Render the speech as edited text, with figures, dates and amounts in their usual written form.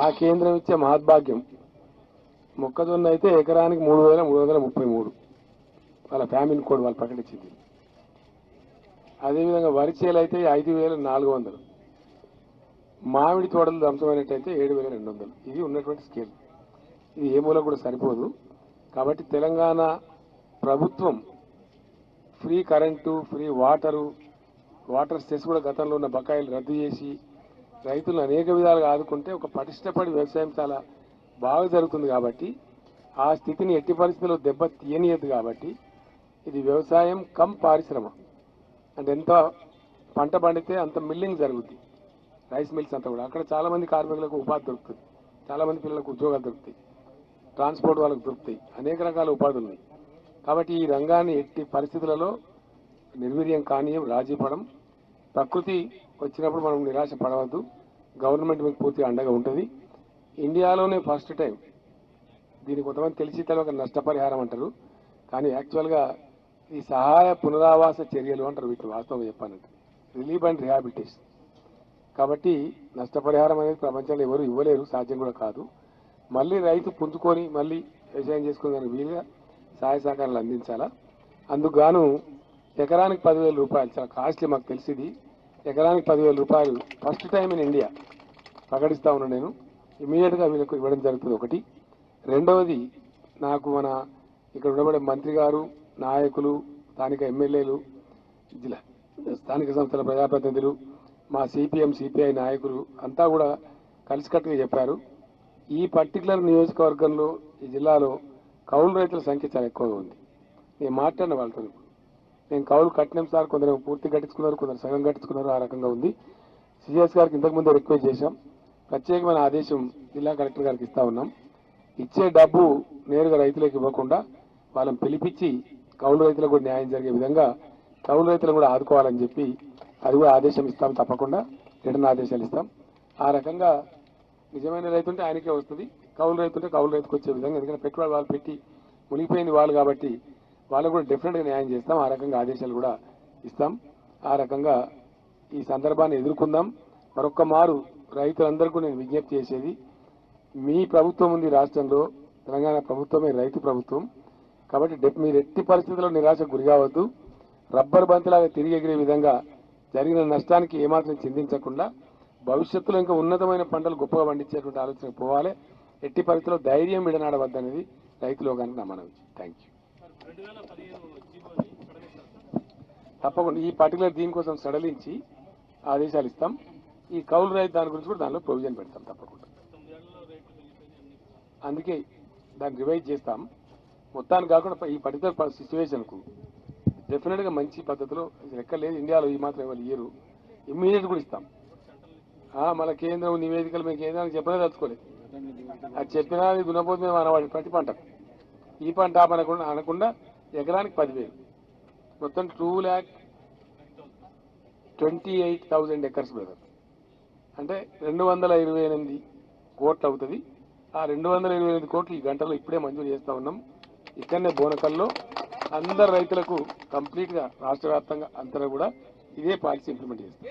ఆ కేంద్రం ఇచ్చే మహద్భాగ్యం. మొక్కజొన్న అయితే ఎకరానికి 3,333 వాళ్ళ ఫ్యామిలీ కోడ్ వాళ్ళు ప్రకటించింది. అదేవిధంగా వరి చేలు అయితే 5,400, మామిడి తోటలు ధ్వంసమైనట్టయితే 7,200. ఇది ఉన్నటువంటి స్కేల్. ఇది ఏ మూల కూడా సరిపోదు. కాబట్టి తెలంగాణ ప్రభుత్వం free current, free water cess కూడా గతంలో ఉన్న బకాయిలు రద్దు చేసి రైతులను అనేక విధాలుగా ఆదుకుంటే ఒక పటిష్టపడి వ్యవసాయం చాలా బాగా జరుగుతుంది. కాబట్టి ఆ స్థితిని ఎట్టి పరిస్థితుల్లో దెబ్బ తీయనియద్దు. కాబట్టి ఇది వ్యవసాయం కమ్ పారిశ్రమ. అంటే ఎంత పంట పండితే అంత మిల్లింగ్ జరుగుద్ది, రైస్ మిల్స్ అంతా కూడా. అక్కడ చాలా మంది కార్మికులకు ఉపాధి దొరుకుతుంది, చాలా మంది పిల్లలకు ఉద్యోగాలు దొరుకుతాయి, ట్రాన్స్పోర్ట్ వాళ్ళకు దొరుకుతాయి, అనేక రకాల ఉపాధులు ఉన్నాయి. కాబట్టి ఈ రంగాన్ని ఎట్టి పరిస్థితులలో నిర్వీర్యం కానీ రాజీ పడం. ప్రకృతి వచ్చినప్పుడు మనం నిరాశ పడవద్దు. గవర్నమెంట్ మీకు పూర్తిగా అండగా ఉంటుంది. ఇండియాలోనే ఫస్ట్ టైం దీనికి కొంతమంది తెలిసి తెలియక నష్టపరిహారం అంటారు, కానీ యాక్చువల్గా ఈ సహాయ పునరావాస చర్యలు అంటారు వీటిని. వాస్తవంగా చెప్పాలంటే రిలీఫ్ అండ్ రిహాబిలిటేషన్. కాబట్టి నష్టపరిహారం అనేది ప్రపంచంలో ఎవరు ఇవ్వలేరు, సాధ్యం కూడా కాదు. మళ్ళీ రైతు పుంజుకొని మళ్ళీ వ్యవసాయం చేసుకునేదానికి వీలుగా సహాయ సహకారాలు అందించాలా. అందుకు గాను ఎకరానికి 10,000 రూపాయలు, చాలా కాస్ట్లీ మాకు తెలిసింది. ఎకరానికి 10,000 రూపాయలు ఫస్ట్ టైం ఇన్ ఇండియా ప్రకటిస్తా ఉన్నాను నేను. ఇమీడియట్గా వీళ్ళకు ఇవ్వడం జరుగుతుంది. ఒకటి. రెండవది, నాకు మన ఇక్కడ ఉండబడే మంత్రి గారు, నాయకులు, స్థానిక ఎమ్మెల్యేలు, జిల్లా స్థానిక సంస్థల ప్రజాప్రతినిధులు, మా సిపిఎం సిపిఐ నాయకులు అంతా కూడా కలిసికట్టుగా చెప్పారు. ఈ పర్టికులర్ నియోజకవర్గంలో, ఈ జిల్లాలో కౌలు రైతుల సంఖ్య చాలా ఎక్కువగా ఉంది. నేను మాట్లాడిన వాళ్ళతో నేను కౌలు కట్టినాం సార్, కొందరు పూర్తి కట్టించుకున్నారు, కొందరు సగం కట్టించుకున్నారు, ఆ రకంగా ఉంది. సిఎస్ గారికి ఇంతకుముందే రిక్వెస్ట్ చేశాం. ప్రత్యేకమైన ఆదేశం జిల్లా కలెక్టర్ గారికి ఇస్తా ఉన్నాం. ఇచ్చే డబ్బు నేరుగా రైతులకు ఇవ్వకుండా వాళ్ళని పిలిపించి కౌలు రైతులకు కూడా న్యాయం జరిగే విధంగా కౌలు రైతులను కూడా ఆదుకోవాలని చెప్పి అది కూడా ఆదేశం ఇస్తాం. తప్పకుండా రిటర్న్ ఆదేశాలు ఇస్తాం. ఆ రకంగా నిజమైన రైతు ఉంటే ఆయనకే వస్తుంది, కౌలు రైతు ఉంటే కౌలు రైతుకు వచ్చే విధంగా. ఎందుకంటే పెట్టుబడి వాళ్ళు పెట్టి మునిగిపోయింది వాళ్ళు, కాబట్టి వాళ్ళకు కూడా డెఫినెట్గా న్యాయం చేస్తాం. ఆ రకంగా ఆదేశాలు కూడా ఇస్తాం. ఆ రకంగా ఈ సందర్భాన్ని ఎదుర్కొందాం. మరొక్క మారు రైతులందరికీ నేను విజ్ఞప్తి చేసేది, మీ ప్రభుత్వం ఉంది రాష్ట్రంలో, తెలంగాణ ప్రభుత్వమే రైతు ప్రభుత్వం. కాబట్టి మీరు ఎట్టి పరిస్థితుల్లో నిరాశకు గురి కావద్దు. రబ్బర్ బంతిలాగా తిరిగి ఎగిరే విధంగా జరిగిన నష్టానికి ఏమాత్రం చింతించకుండా భవిష్యత్తులో ఇంకా ఉన్నతమైన పంటలు గొప్పగా పండించేటువంటి ఆలోచన పోవాలి. ఎట్టి పరిస్థితుల్లో ధైర్యం విడనాడవద్దనేది రైతులో కానీ నా మనవి. Thank you. తప్పకుండా ఈ పర్టికులర్ దీనికోసం సడలించి ఆదేశాలు ఇస్తాం. ఈ కౌలు రైతు దాని గురించి కూడా దానిలో ప్రొవిజన్ పెడతాం తప్పకుండా. అందుకే దాన్ని రివైజ్ చేస్తాం. మొత్తానికి కాకుండా ఈ పర్టికులర్ సిచ్యువేషన్కు డెఫినెట్గా మంచి పద్ధతిలో లెక్కలేదు. ఇండియాలో ఈ మాత్రం ఎవరు ఇయ్యరు, ఇమ్మీడియట్ కూడా ఇస్తాం. మళ్ళీ కేంద్రం నివేదికలు మేము కేంద్రానికి చెప్పనే తలుచుకోలేదు. అది చెప్పినా అది దున్నపోతు మేము అనవాడి ప్రతి పంటకు. ఈ పంట అనకుండా ఎకరానికి 10,000, మొత్తం 2,28,000 ఎకర్స్ బ్రదర్. అంటే 228 కోట్లు అవుతుంది. ఆ 228 కోట్లు ఈ గంటలో ఇప్పుడే మంజూరు చేస్తా ఉన్నాం. ఇక్కడనే బోనకల్లో అందరు రైతులకు కంప్లీట్గా రాష్ట్ర వ్యాప్తంగా అంతా కూడా ఇదే పాలసీ ఇంప్లిమెంట్ చేస్తాం.